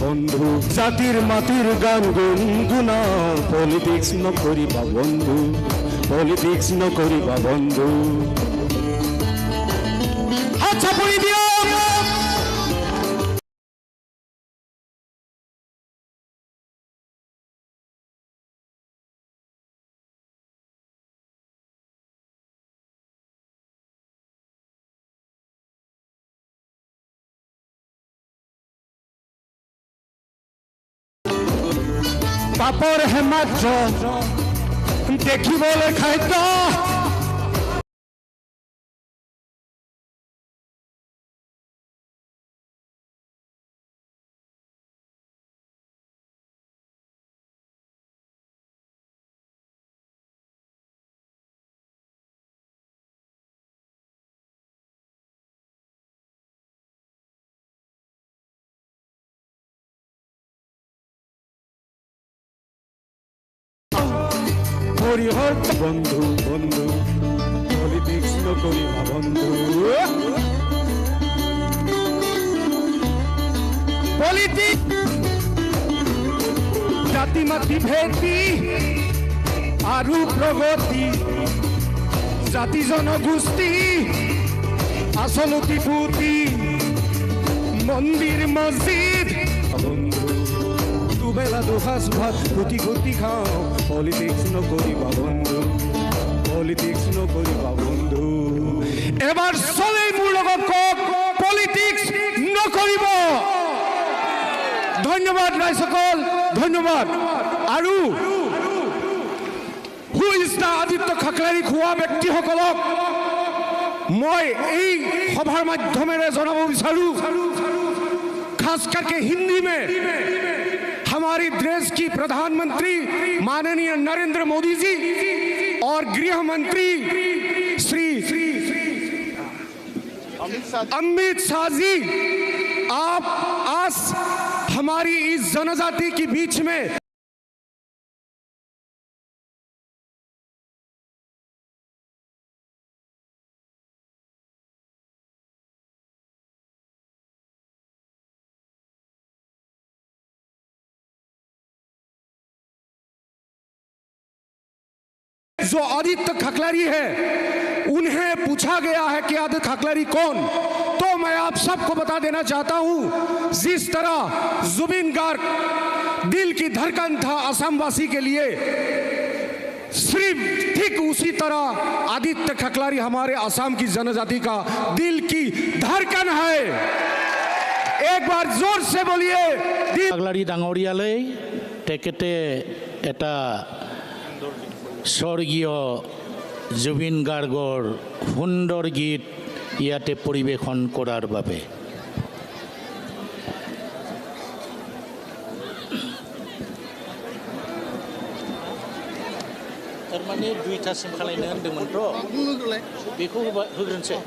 বন্ধু জাতির মাটির গান গুনগুনা পলিটিক্স নকরিবা বন্ধু পলিটিক্স নকরিবা বন্ধু আচ্ছা পড়ি দিও পাপর হেমাত্র দেখিবলৈ খাদ্য হরিহর বন্ধু বন্ধু পলিটিক্স নকরিবা বন্ধু পলিটিক্স জাতি মাতি ভেটি আৰু প্রগতি জাতি জনগোষ্ঠী আচলতি ফুটি মন্দির মসজিদ বন্ধু দুবেলা দুসাজ ভাত গুটি গুটি খাওঁ পলিটিক্স নকৰিবা বন্ধু পলিটিক্স নকৰিবা বন্ধু এবাৰ চবেই মোৰ লগত কওক পলিটিক্স নকৰিব ধন্যবাদ ৰাইজসকল ধন্যবাদ আৰু হুইষ্টা আদিত্য খাকলাৰী খোৱা ব্যক্তিসকলক মই এই সভাৰ মাধ্যমেৰে জনাব বিচাৰো খাস करके हिंदी में हमारी देश की प्रधानमंत्री माननीय नरेंद्र मोदी जी और गृह मंत्री श्री अमित शाह जी आप आज हमारी इस जनजाति के बीच में जो आदित्य खकलारी है उन्हें पूछा गया है कि आदित्य खकलारी कौन तो मैं आप सबको बता देना चाहता हूं जिस तरह जुबिन गार्ग दिल की धड़कन था असम वासी के लिए सिर्फ ठीक उसी तरह आदित्य खकलारी हमारे असम की जनजाति का दिल की धड़कन है एक बार जोर से बोलिए खकलारी डांगरियाले तेकेते एटा स्वर्गीय जुबिन गार्गर सुंदर गीत इयाते परिवेशन करार बारे तारमाने दुइटासिम खालायनो होनदोंमोनथ' बेखौ होग्रोनोसै